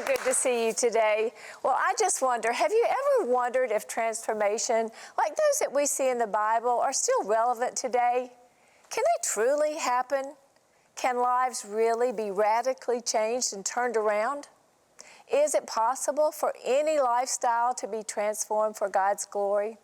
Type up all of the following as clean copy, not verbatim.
good to see you today. Well, I just wonder, have you ever wondered if transformation, like those that we see in the Bible, are still relevant today? Can they truly happen? Can lives really be radically changed and turned around? Is it possible for any lifestyle to be transformed for God's glory?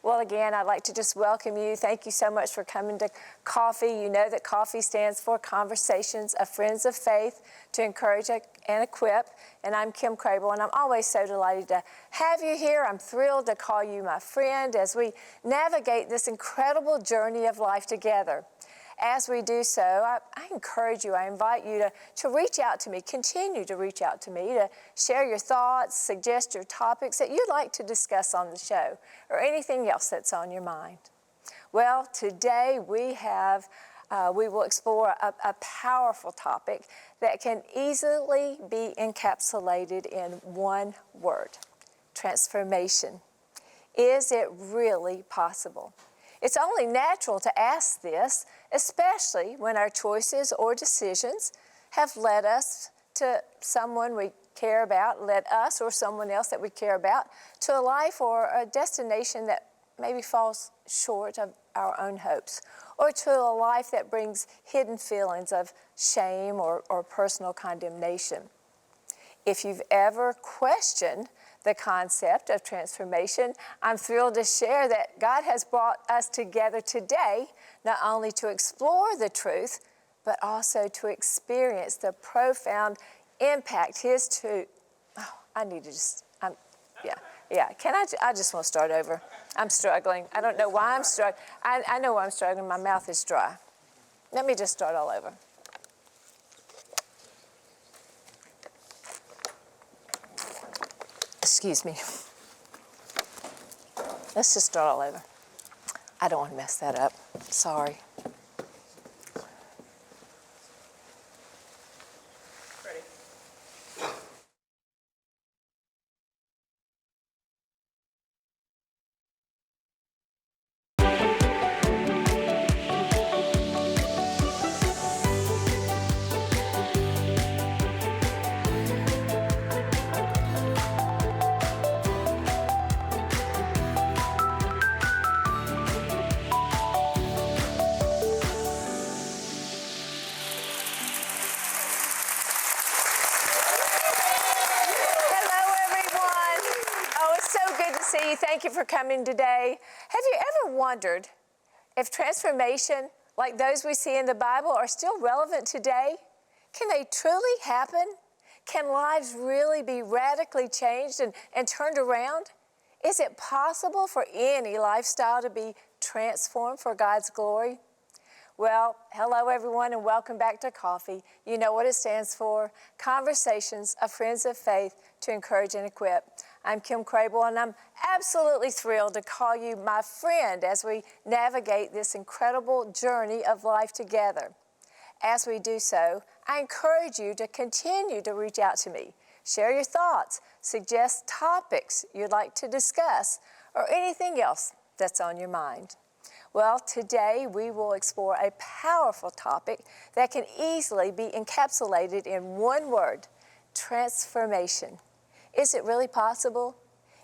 Well, again, I'd like to just welcome you. Thank you so much for coming to Coffee. You know that Coffee stands for Conversations of Friends of Faith to encourage and equip. And I'm Kim Crabill, and I'm always so delighted to have you here. I'm thrilled to call you my friend as we navigate this incredible journey of life together. As we do so, I encourage you, I invite you to reach out to me, continue to reach out to me, to share your thoughts, suggest your topics that you'd like to discuss on the show, or anything else that's on your mind. Well, today we will explore a powerful topic that can easily be encapsulated in one word: transformation. Is it really possible? It's only natural to ask this, especially when our choices or decisions have led us to someone we care about, led us or someone else that we care about to a life or a destination that maybe falls short of our own hopes, or to a life that brings hidden feelings of shame or personal condemnation. If you've ever questioned the concept of transformation, I'm thrilled to share that God has brought us together today not only to explore the truth, but also to experience the profound impact His truth. Oh, I need to just, Can I just want to start over. I'm struggling. I don't know why I'm struggling. I know why I'm struggling. My mouth is dry. Let me just start all over. Excuse me. Let's just start all over. I don't want to mess that up. Sorry. Thank you for coming today. Have you ever wondered if transformation, like those we see in the Bible, are still relevant today? Can they truly happen? Can lives really be radically changed and turned around? Is it possible for any lifestyle to be transformed for God's glory? Well, hello everyone, and welcome back to Coffee. You know what it stands for: Conversations of Friends of Faith to encourage and equip. I'm Kim Crabill, and I'm absolutely thrilled to call you my friend as we navigate this incredible journey of life together. As we do so, I encourage you to continue to reach out to me, share your thoughts, suggest topics you'd like to discuss, or anything else that's on your mind. Well, today we will explore a powerful topic that can easily be encapsulated in one word: transformation. Is it really possible?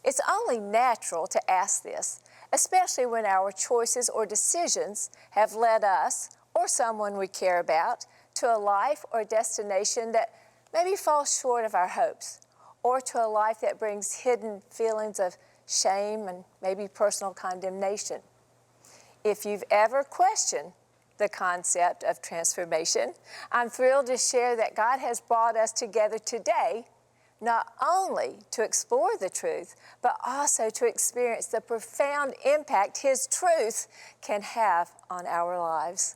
It's only natural to ask this, especially when our choices or decisions have led us or someone we care about to a life or destination that maybe falls short of our hopes, or to a life that brings hidden feelings of shame and maybe personal condemnation. If you've ever questioned the concept of transformation, I'm thrilled to share that God has brought us together today not only to explore the truth, but also to experience the profound impact His truth can have on our lives.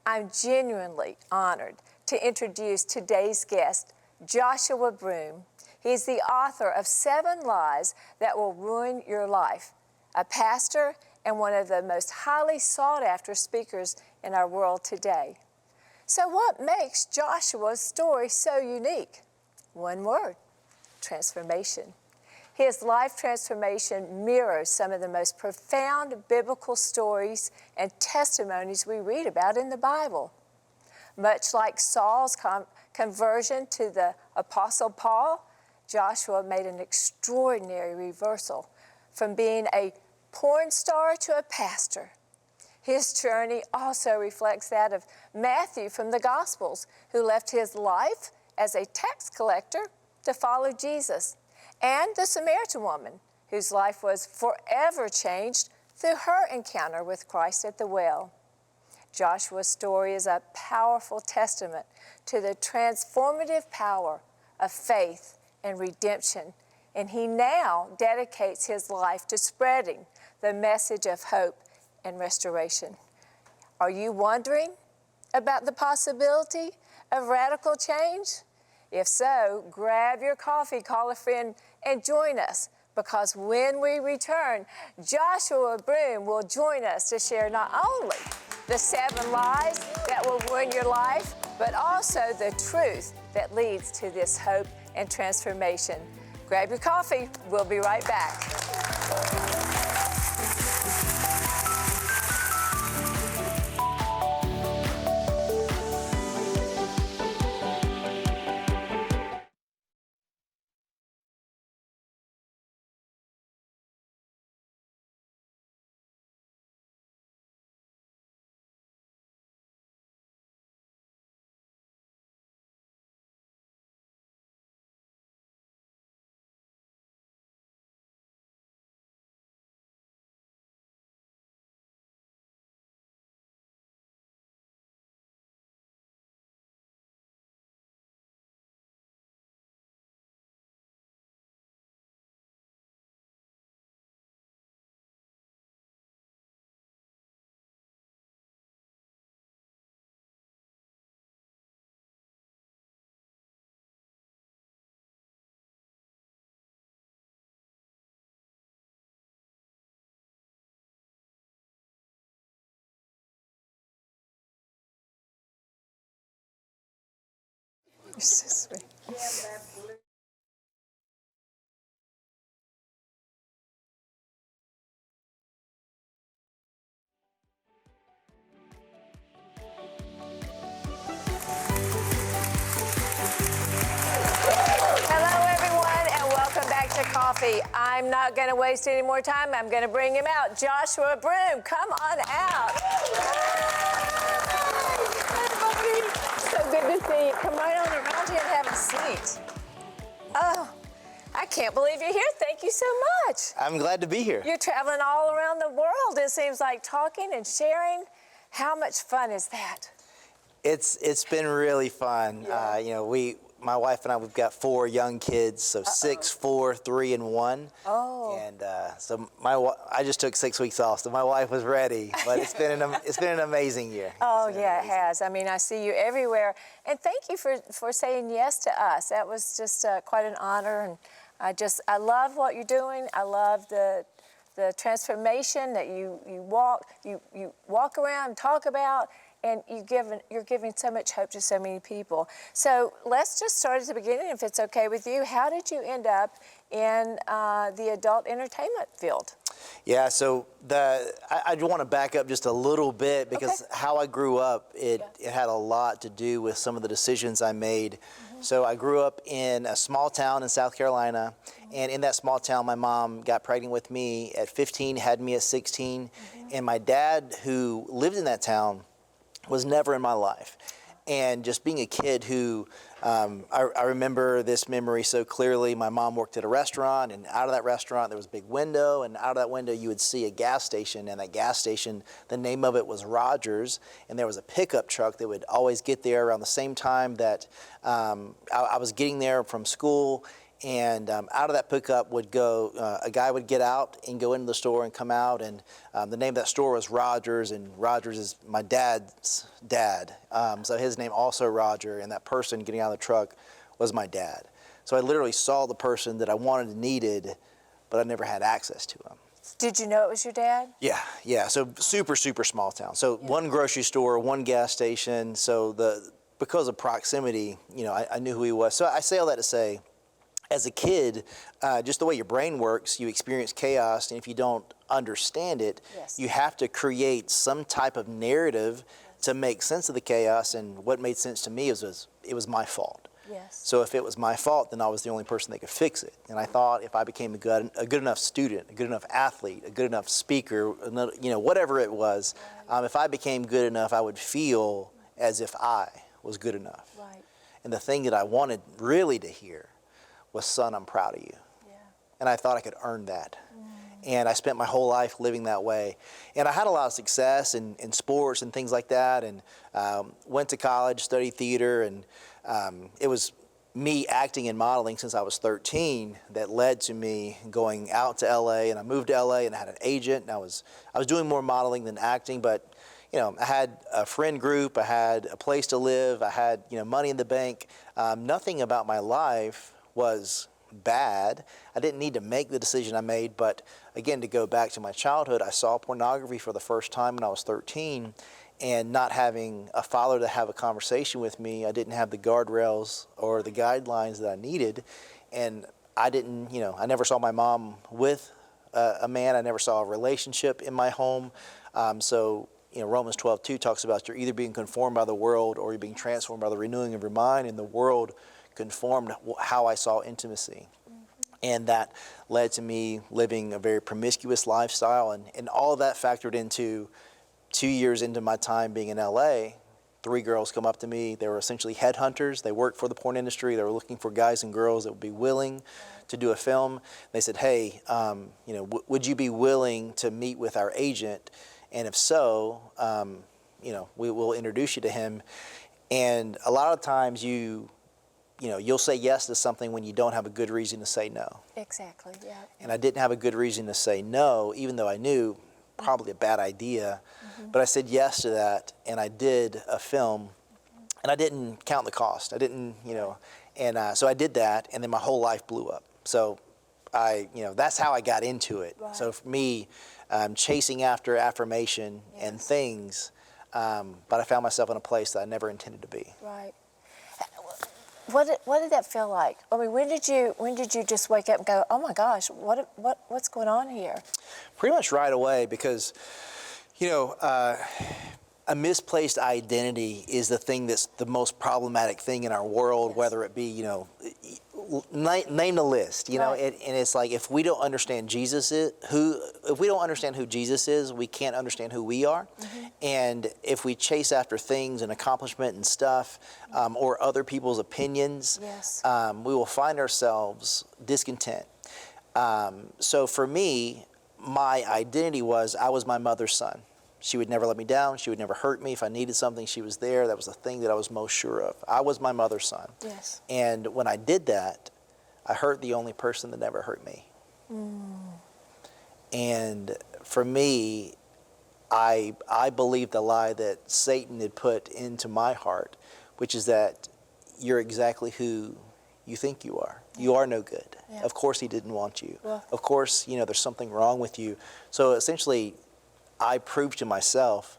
I'm genuinely honored to introduce today's guest, Joshua Broome. He's the author of 7 Lies That Will Ruin Your Life, a pastor and one of the most highly sought-after speakers in our world today. So what makes Joshua's story so unique? One word: transformation. His life transformation mirrors some of the most profound biblical stories and testimonies we read about in the Bible. Much like Saul's conversion to the Apostle Paul, Joshua made an extraordinary reversal from being a porn star to a pastor. His journey also reflects that of Matthew from the Gospels, who left his life as a tax collector to follow Jesus, and the Samaritan woman, whose life was forever changed through her encounter with Christ at the well. Joshua's story is a powerful testament to the transformative power of faith and redemption, and he now dedicates his life to spreading the message of hope and restoration. Are you wondering about the possibility of radical change? If so, grab your coffee, call a friend, and join us, because when we return, Joshua Broome will join us to share not only the 7 lies that will ruin your life, but also the truth that leads to this hope and transformation. Grab your coffee. We'll be right back. You're so sweet. Hello, everyone, and welcome back to Coffee. I'm not going to waste any more time. I'm going to bring him out. Joshua Broome, come on out. Hi, so good to see you. Come right on around here and have a seat. Oh, I can't believe you're here. Thank you so much. I'm glad to be here. You're traveling all around the world, it seems like, talking and sharing. How much fun is that? It's been really fun. Yeah. My wife and I, we've got 4 young kids, so 6, 4, 3, and 1. Oh. And so I just took 6 weeks off, so my wife was ready. But it's been an amazing year. Oh, yeah, it has. I mean, I see you everywhere. And thank you for saying yes to us. That was just quite an honor. And I love what you're doing. I love the transformation that you walk around and talk about. And you're giving so much hope to so many people. So let's just start at the beginning, if it's okay with you. How did you end up in the adult entertainment field? Yeah, so I do want to back up just a little bit, because how I grew up, it had a lot to do with some of the decisions I made. Mm-hmm. So I grew up in a small town in South Carolina, and in that small town, my mom got pregnant with me at 15, had me at 16, and my dad, who lived in that town, was never in my life. And just being a kid who, I remember this memory so clearly. My mom worked at a restaurant, and out of that restaurant there was a big window, and out of that window you would see a gas station, and that gas station, the name of it was Rogers, and there was a pickup truck that would always get there around the same time that I was getting there from school. And out of that pickup would go, a guy would get out and go into the store and come out, and the name of that store was Rogers, and Rogers is my dad's dad. So his name also Roger, and that person getting out of the truck was my dad. So I literally saw the person that I wanted and needed, but I never had access to him. Did you know it was your dad? Yeah. So super small town. So one grocery store, one gas station. So because of proximity, I knew who he was. So I say all that to say, as a kid, just the way your brain works, you experience chaos, and if you don't understand it, you have to create some type of narrative to make sense of the chaos. And what made sense to me was it was my fault. Yes. So if it was my fault, then I was the only person that could fix it. And I thought if I became a good enough student, a good enough athlete, a good enough speaker, whatever it was, if I became good enough, I would feel as if I was good enough. Right. And the thing that I wanted really to hear was, son, I'm proud of you. Yeah. And I thought I could earn that. And I spent my whole life living that way. And I had a lot of success in sports and things like that, and went to college, studied theater, and it was me acting and modeling since I was 13 that led to me going out to LA. And I moved to LA and I had an agent, and I was doing more modeling than acting, but I had a friend group, I had a place to live, I had money in the bank. Nothing about my life was bad. I didn't need to make the decision I made, but again, to go back to my childhood, I saw pornography for the first time when I was 13, and not having a father to have a conversation with me, I didn't have the guardrails or the guidelines that I needed, and I didn't, I never saw my mom with a man. I never saw a relationship in my home. So Romans 12:2 talks about you're either being conformed by the world or you're being transformed by the renewing of your mind, and the world conformed how I saw intimacy. And that led to me living a very promiscuous lifestyle, and all of that factored into 2 years into my time being in LA. 3 girls come up to me. They were essentially headhunters. They worked for the porn industry. They were looking for guys and girls that would be willing to do a film. They said, hey, would you be willing to meet with our agent? And if so, we will introduce you to him. And a lot of times you'll say yes to something when you don't have a good reason to say no. Exactly, yeah. And I didn't have a good reason to say no, even though I knew probably a bad idea. But I said yes to that, and I did a film, and I didn't count the cost. I didn't, and so I did that, and then my whole life blew up. So that's how I got into it. Right. So for me, chasing after affirmation and things, but I found myself in a place that I never intended to be. Right. What did that feel like? I mean, when did you just wake up and go, oh my gosh, what's going on here? Pretty much right away, because a misplaced identity is the thing that's the most problematic thing in our world. Yes. Whether it be name the list, Right. And it's like if we don't understand if we don't understand who Jesus is, we can't understand who we are. And if we chase after things and accomplishment and stuff, or other people's opinions, Yes. We will find ourselves discontent. So for me, my identity was I was my mother's son. She would never let me down. She would never hurt me. If I needed something, she was there. That was the thing that I was most sure of. I was my mother's son. Yes. And when I did that, I hurt the only person that never hurt me. And for me, I believed the lie that Satan had put into my heart, which is that you're exactly who you think you are. Yeah. You are no good. Yeah. Of course he didn't want you. Well, of course, there's something wrong with you. So essentially, I proved to myself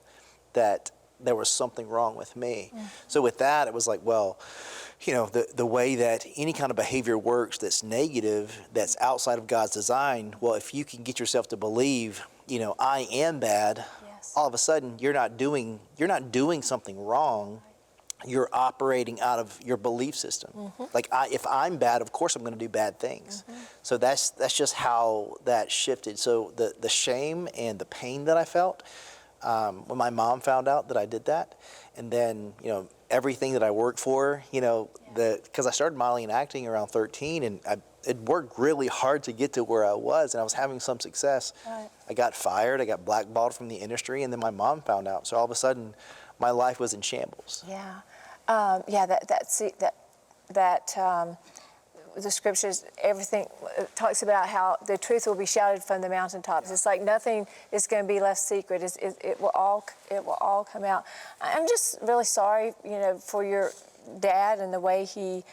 that there was something wrong with me. So with that, it was like, well, the way that any kind of behavior works that's negative, that's outside of God's design, well, if you can get yourself to believe, I am bad, yes. All of a sudden you're not doing something wrong. You're operating out of your belief system. Like if I'm bad, of course I'm going to do bad things. So that's just how that shifted. So the shame and the pain that I felt when my mom found out that I did that, and then everything that I worked for, because I started modeling and acting around 13, and it worked really hard to get to where I was, and I was having some success. Right. I got fired, I got blackballed from the industry, and then my mom found out. So all of a sudden, my life was in shambles. Yeah. The scriptures, everything talks about how the truth will be shouted from the mountaintops. Yeah. It's like nothing is going to be left secret. It will all come out. I'm just really sorry, for your dad and the way he.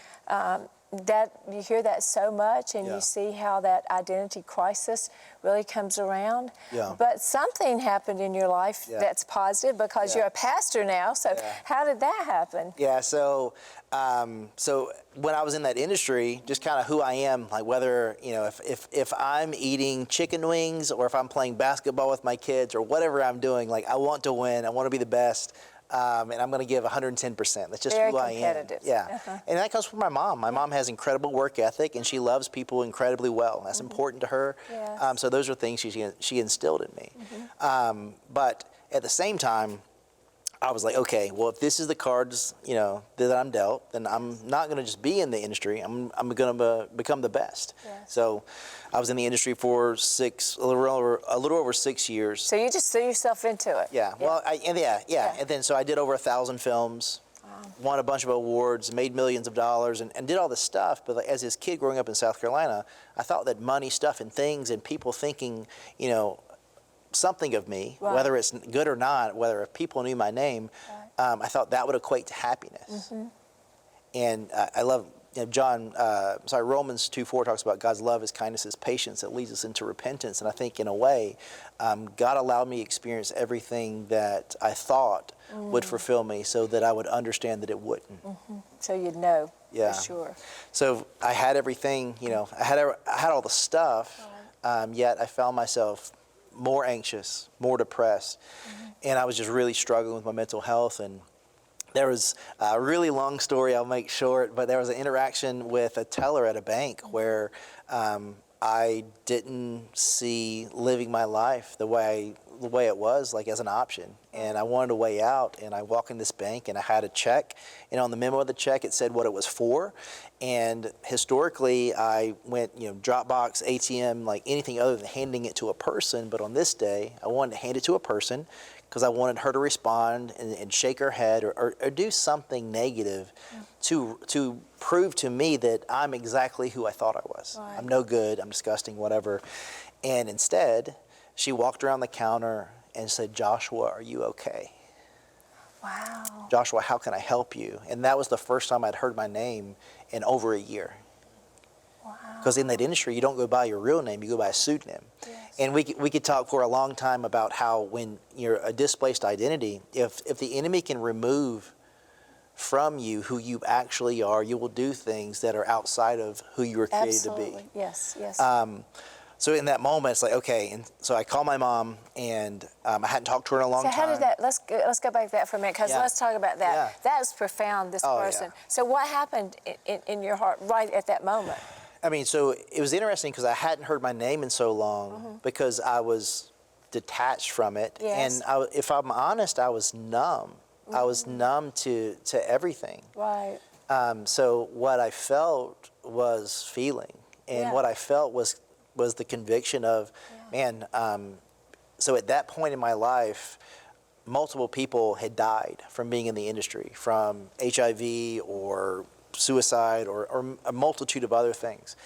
You hear that so much, and you see how that identity crisis really comes around. Yeah. But something happened in your life that's positive, because you're a pastor now. So how did that happen? Yeah. So when I was in that industry, just kind of who I am, like whether if I'm eating chicken wings or if I'm playing basketball with my kids or whatever I'm doing, like I want to win. I want to be the best. and I'm going to give 110%. That's just Very who I am. competitive. Yeah. And that comes from my mom. My mom has incredible work ethic, and she loves people incredibly well. That's important to her. Yes. So those are things she instilled in me. But at the same time, I was like, okay, well, if this is the cards, that I'm dealt, then I'm not going to just be in the industry. I'm going to become the best. Yes. So I was in the industry for a little over 6 years. So you just threw yourself into it. Yeah. Well, and then so I did over 1,000 films, won a bunch of awards, made millions of dollars, and did all this stuff. But as this kid growing up in South Carolina, I thought that money, stuff, and things, and people thinking, something of me, Right. whether it's good or not, whether if people knew my name, I thought that would equate to happiness. And I love Romans 2:4 talks about God's love, His kindness, His patience that leads us into repentance. And I think in a way, God allowed me to experience everything that I thought would fulfill me, so that I would understand that it wouldn't. So you'd know Yeah. for sure. So I had everything, I had all the stuff, yet I found myself more anxious, more depressed, and I was just really struggling with my mental health. And there was a really long story, I'll make short, but there was an interaction with a teller at a bank where I didn't see living my life the way it was, like as an option. And I wanted a way out, and I walked in this bank and I had a check, and on the memo of the check it said what it was for. And historically I went, Dropbox, ATM, like anything other than handing it to a person. But on this day I wanted to hand it to a person because I wanted her to respond and shake her head or do something negative to prove to me that I'm exactly who I thought I was. Right. I'm no good, I'm disgusting, whatever. And instead, she walked around the counter and said, "Joshua, are you okay? Wow. Joshua, how can I help you?" And that was the first time I'd heard my name in over a year. Wow. Because in that industry, you don't go by your real name, you go by a pseudonym. Yes. And we could talk for a long time about how when you're a displaced identity, if the enemy can remove from you who you actually are, you will do things that are outside of who you were created Absolutely. to be. Yes, yes. So in that moment, it's like, okay. And so I called my mom, and I hadn't talked to her in a long So time. how did that, let's go back to that for a minute, because Yeah. let's talk about that. Yeah. That was profound, this Oh, person. yeah. So what happened in your heart right at that moment? I mean, so it was interesting because I hadn't heard my name in so long because I was detached from it. Yes. And if I'm honest, I was numb. I was numb to everything. Right. So what I felt was feeling. And Yeah. what I felt was the conviction of, man, so at that point in my life, multiple people had died from being in the industry, from HIV or suicide or a multitude of other things.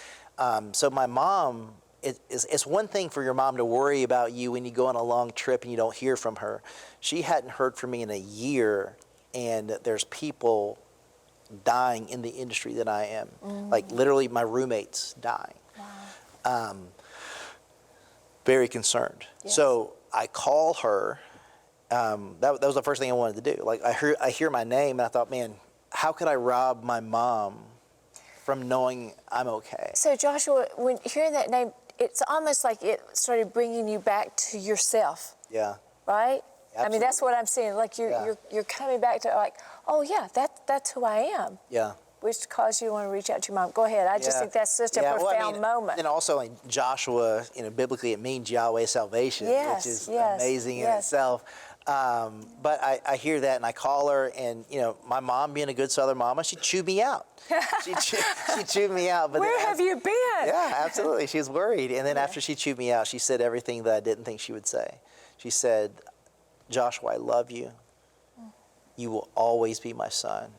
So my mom, it's one thing for your mom to worry about you when you go on a long trip and you don't hear from her. She hadn't heard from me in a year, and there's people dying in the industry that I am. Like literally my roommates dying. Wow. Very concerned. Yes. So I call her. That was the first thing I wanted to do. Like I hear my name, and I thought, man, how could I rob my mom from knowing I'm okay? So Joshua, when hearing that name, it's almost like it started bringing you back to yourself, Yeah. right? I mean, that's Absolutely. what I'm seeing. Like you're coming back to like, oh yeah, that's who I am. Yeah. Which caused you to want to reach out to your mom. Go ahead. I just think that's such a profound moment. And also, like Joshua, biblically it means Yahweh salvation, Yes, which is yes, amazing in yes. itself. But I hear that, and I call her, and my mom, being a good Southern mama, she chewed me out. She chewed me out. But Where then have you been? Yeah, absolutely. She was worried. And then after she chewed me out, she said everything that I didn't think she would say. She said, "Joshua, I love you. You will always be my son.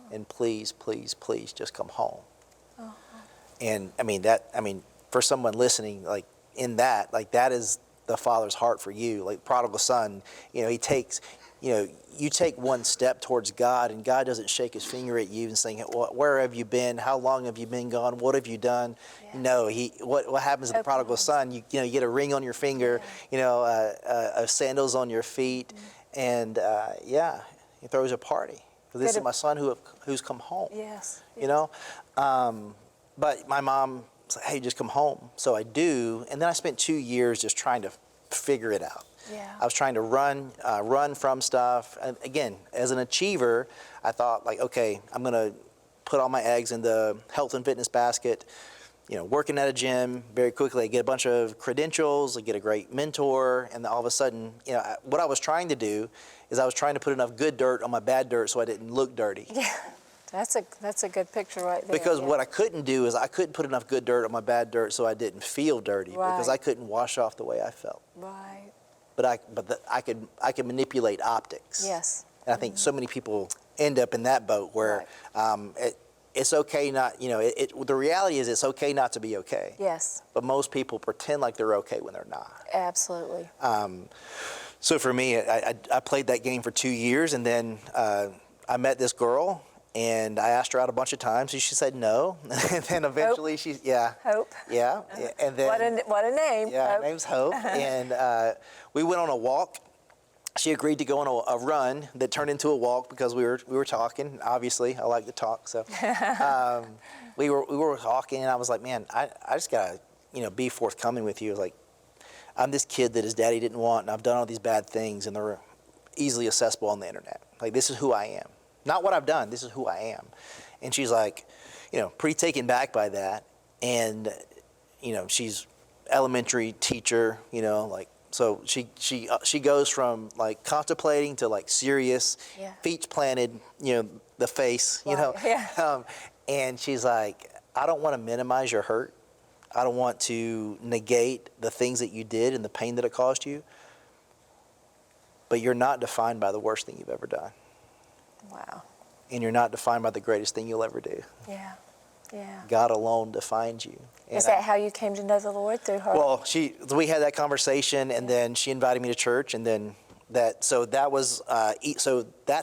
And please, please, please just come home." And for someone listening, like in that, like that is the Father's heart for you. Like prodigal son, he takes, you take one step towards God, and God doesn't shake his finger at you and saying, "Where have you been? How long have you been gone? What have you done?" Yes. No, what happens to the prodigal son? You get a ring on your finger, sandals on your feet, and he throws a party. This is my son who's come home. Yes. But my mom said, "Hey, just come home." So I do, and then I spent 2 years just trying to figure it out. Yeah. I was trying to run from stuff. And again, as an achiever, I thought like, okay, I'm going to put all my eggs in the health and fitness basket. Working at a gym, very quickly I get a bunch of credentials, I get a great mentor, and then all of a sudden, what I was trying to do is I was trying to put enough good dirt on my bad dirt so I didn't look dirty. Yeah, that's a good picture right there. Because what I couldn't do is I couldn't put enough good dirt on my bad dirt so I didn't feel dirty, because I couldn't wash off the way I felt. Right. But I could manipulate optics. Yes. And I think so many people end up in that boat where it's okay not, the reality is it's okay not to be okay. Yes. But most people pretend like they're okay when they're not. Absolutely. So for me, I played that game for 2 years, and then I met this girl, and I asked her out a bunch of times, and she said no. And then eventually Hope. Yeah. And then What a name. yeah, Hope. her name's Hope. And we went on a walk. She agreed to go on a run that turned into a walk because we were talking. Obviously, I like to talk, so we were talking, and I was like, man, I just gotta be forthcoming with you. Like, I'm this kid that his daddy didn't want, and I've done all these bad things, and they're easily accessible on the internet. Like, this is who I am, not what I've done. This is who I am. And she's like, pretty taken back by that, and she's elementary teacher, like. So she goes from like contemplating to like serious, feet planted, the face, Yeah. And she's like, I don't want to minimize your hurt. I don't want to negate the things that you did and the pain that it caused you. But you're not defined by the worst thing you've ever done. Wow. And you're not defined by the greatest thing you'll ever do. Yeah. Yeah. God alone defines you. Is that how you came to know the Lord, through her? Well, we had that conversation, and then she invited me to church, and then that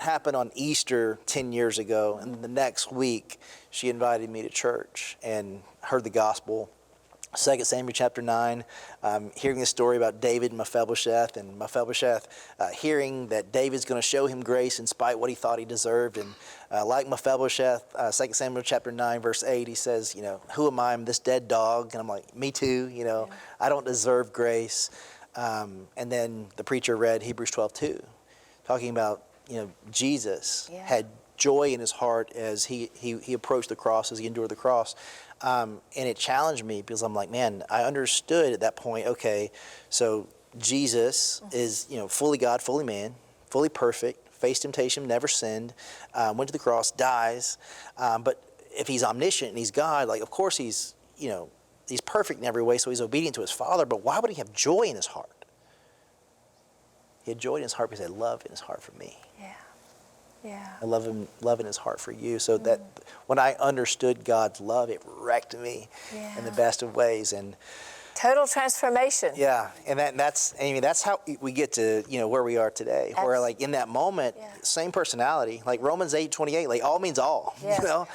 happened on Easter 10 years ago, and the next week she invited me to church and heard the gospel. 2 Samuel chapter 9, hearing the story about David and Mephibosheth, and Mephibosheth hearing that David's going to show him grace in spite of what he thought he deserved. And like Mephibosheth, 2 Samuel chapter 9, verse 8, he says, who am I? I'm this dead dog. And I'm like, me too, I don't deserve grace. And then the preacher read Hebrews 12:2, talking about, Jesus had joy in his heart as he approached the cross, as he endured the cross. And it challenged me because I'm like, man, I understood at that point, okay, so Jesus is, fully God, fully man, fully perfect, faced temptation, never sinned, went to the cross, dies. But if he's omniscient and he's God, like, of course he's perfect in every way, so he's obedient to his Father, but why would he have joy in his heart? He had joy in his heart because he had love in his heart for me. Yeah. I love in his heart for you. So that when I understood God's love, it wrecked me in the best of ways. And total transformation. Yeah, and that's how we get to where we are today. Where like in that moment, same personality, like Romans 8:28, like all means all.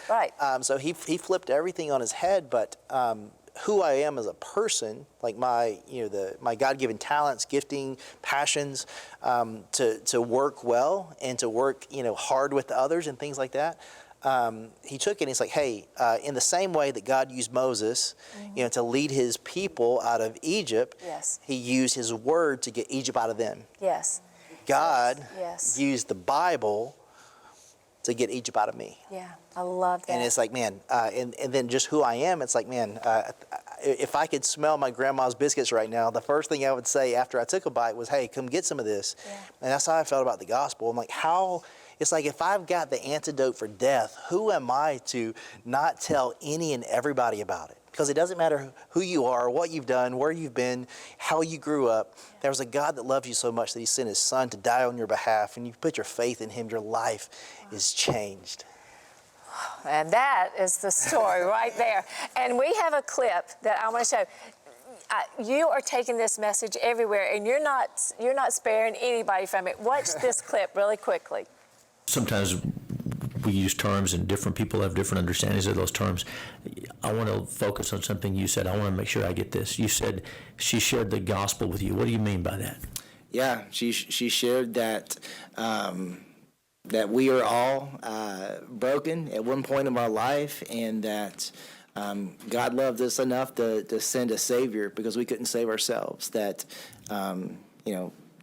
Right. So he flipped everything on his head, but who I am as a person, like my my God-given talents, gifting, passions, to work well and to work hard with others and things like that. He took it and he's like, hey, in the same way that God used Moses, to lead his people out of Egypt, he used his word to get Egypt out of them. Yes. God used the Bible to get Egypt out of me. Yeah, I love that. And it's like, man, and then just who I am, it's like, man, if I could smell my grandma's biscuits right now, the first thing I would say after I took a bite was, hey, come get some of this. And that's how I felt about the gospel. I'm like, it's like if I've got the antidote for death, who am I to not tell any and everybody about it? Because it doesn't matter who you are, what you've done, where you've been, how you grew up. There's a God that loves you so much that he sent his son to die on your behalf. And you put your faith in him, your life is changed. And that is the story right there. And we have a clip that I want to show. You are taking this message everywhere, and you're not sparing anybody from it. Watch this clip really quickly. Sometimes we use terms and different people have different understandings of those terms. I want to focus on something you said. I want to make sure I get this. You said she shared the gospel with you. What do you mean by that? Yeah, she shared that that we are all broken at one point in our life, and that God loved us enough to send a Savior because we couldn't save ourselves. That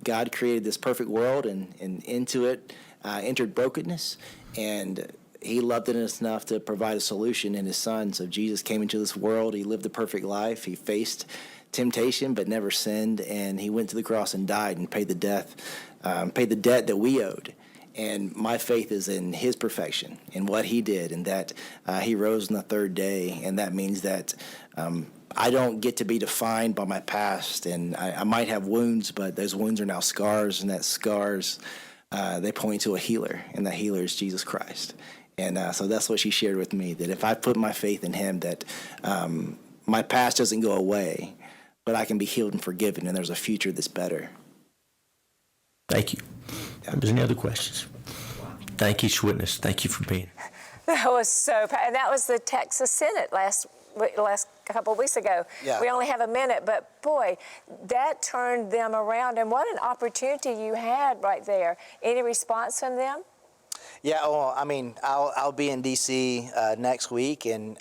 God created this perfect world, and into it entered brokenness, and he loved it enough to provide a solution in his son. So Jesus came into this world. He lived a perfect life. He faced temptation but never sinned, and he went to the cross and died and paid the debt that we owed. And my faith is in his perfection, in what he did, and that he rose on the third day. And that means that I don't get to be defined by my past, and I might have wounds, but those wounds are now scars, and that scars, they point to a healer, and that healer is Jesus Christ. And so that's what she shared with me, that if I put my faith in him, that my past doesn't go away, but I can be healed and forgiven, and there's a future that's better. Thank you. If there's any other questions? Thank each witness. Thank you for being here. That was so, and that was the Texas Senate last couple of weeks ago. Yeah. We only have a minute, but boy, that turned them around, and what an opportunity you had right there. Any response from them? Yeah, well, I mean, I'll be in D.C. Next week, and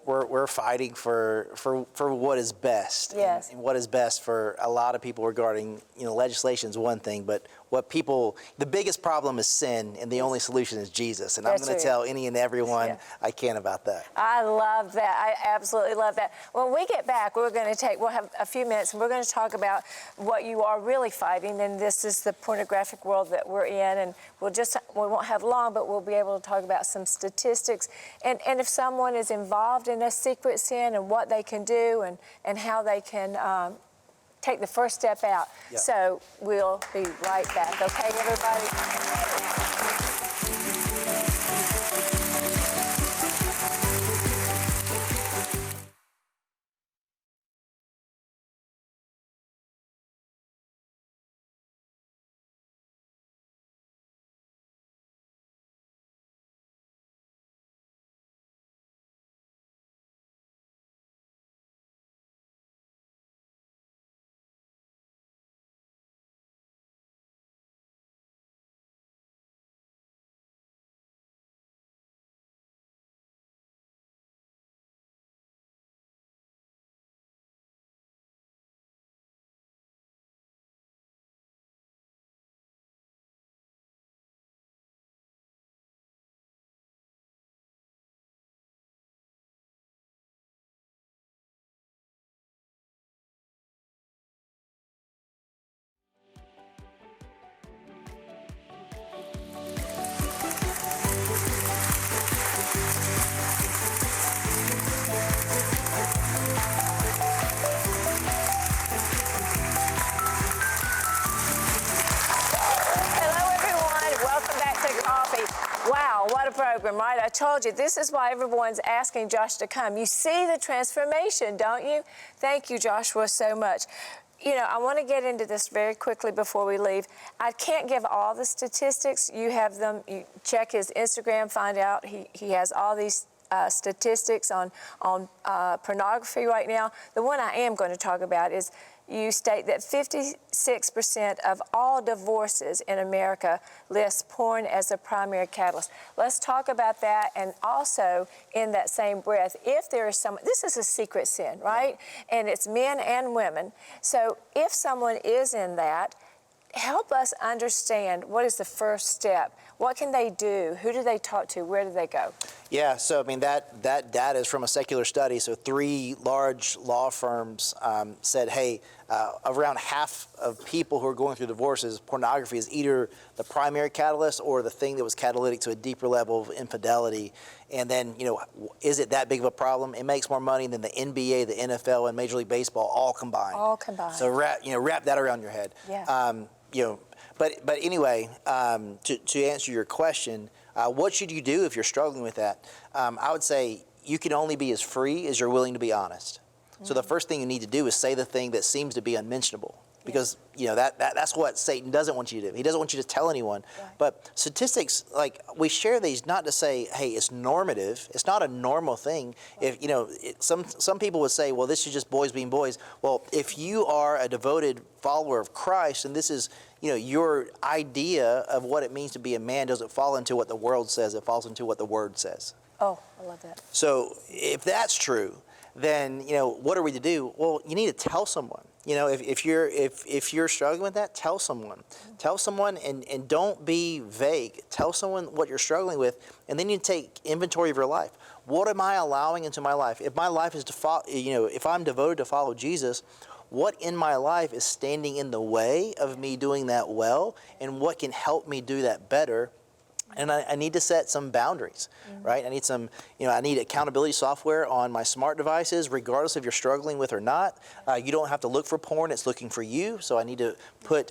we're fighting for what is best. Yes. And what is best for a lot of people regarding, legislation is one thing, but the biggest problem is sin, and the only solution is Jesus. And That's I'm going to true. tell any and everyone Yeah. I can about that. I love that. I absolutely love that. When we get back, we'll have a few minutes, and we're going to talk about what you are really fighting, and this is the pornographic world that we're in, and we won't have long, but we'll be able to talk about some statistics, and if someone is involved in a secret sin, and what they can do, and how they can take the first step out. Yeah. So we'll be right back. Okay, everybody? Wow, what a program, right? I told you, this is why everyone's asking Josh to come. You see the transformation, don't you? Thank you, Joshua, so much. I want to get into this very quickly before we leave. I can't give all the statistics. You have them. You check his Instagram, find out. He has all these statistics on pornography right now. The one I am going to talk about is you state that 56% of all divorces in America list porn as a primary catalyst. Let's talk about that, and also in that same breath, if there is someone, this is a secret sin, right? And it's men and women. So if someone is in that, help us understand what is the first step. What can they do? Who do they talk to? Where do they go? Yeah, so I mean, that data is from a secular study. So 3 large law firms said, hey, around half of people who are going through divorces, pornography is either the primary catalyst or the thing that was catalytic to a deeper level of infidelity. And then, is it that big of a problem? It makes more money than the NBA, the NFL, and Major League Baseball all combined. All combined. So wrap that around your head. Yeah. But anyway, to answer your question, what should you do if you're struggling with that? I would say you can only be as free as you're willing to be honest. Mm-hmm. So the first thing you need to do is say the thing that seems to be unmentionable, because that's what Satan doesn't want you to do. He doesn't want you to tell anyone. Right. But statistics, like, we share these not to say, hey, it's normative. It's not a normal thing. Right. If some people would say, well, this is just boys being boys. Well, if you are a devoted follower of Christ, and this is your idea of what it means to be a man doesn't fall into what the world says. It falls into what the Word says. Oh, I love that. So if that's true, then, what are we to do? Well, you need to tell someone. If you're struggling with that, tell someone. Tell someone, and don't be vague. Tell someone what you're struggling with, and then you take inventory of your life. What am I allowing into my life? If my life is to follow, if I'm devoted to follow Jesus, what in my life is standing in the way of me doing that well, and what can help me do that better? And I need to set some boundaries, right? I need I need accountability software on my smart devices, regardless if you're struggling with or not. You don't have to look for porn, it's looking for you. So I need to I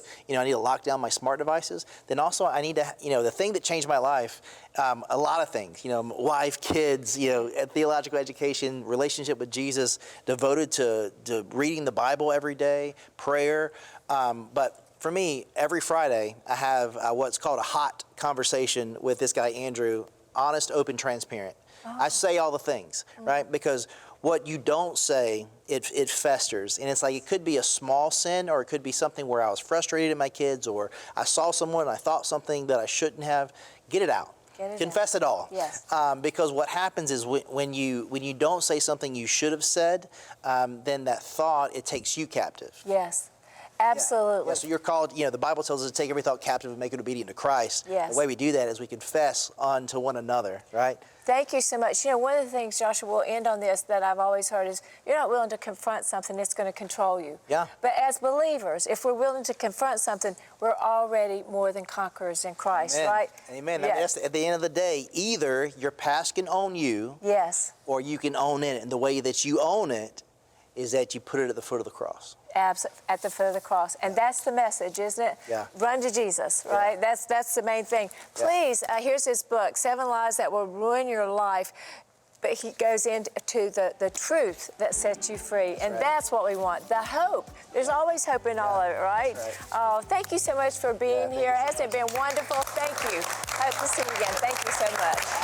need to lock down my smart devices. Then also I need to, the thing that changed my life, a lot of things, wife, kids, theological education, relationship with Jesus, devoted to reading the Bible every day, prayer, but for me, every Friday, I have what's called a hot conversation with this guy, Andrew, honest, open, transparent. I say all the things, right? Because what you don't say, it festers. And it's like, it could be a small sin, or it could be something where I was frustrated at my kids, or I saw someone and I thought something that I shouldn't have. Get it out. Confess it all. Yes. Because what happens is when you don't say something you should have said, then that thought, it takes you captive. Yes. Absolutely. Yeah, so you're called, the Bible tells us to take every thought captive and make it obedient to Christ. Yes. The way we do that is we confess unto one another, right? Thank you so much. One of the things, Joshua, we'll end on this, that I've always heard is, you're not willing to confront something that's going to control you. Yeah. But as believers, if we're willing to confront something, we're already more than conquerors in Christ, Amen. right? Amen. Yes. At the end of the day, either your past can own you, Yes. or you can own it. And the way that you own it is that you put it at the foot of the cross. At the foot of the cross. And that's the message, isn't it? Yeah. Run to Jesus, right? Yeah. That's the main thing. Please, here's his book, 7 Lies That Will Ruin Your Life. But he goes into the truth that sets you free. And that's what we want, the hope. There's always hope in all of it, right? Oh, thank you so much for being here. Hasn't it been wonderful? Thank you. Hope to see you again. Thank you so much.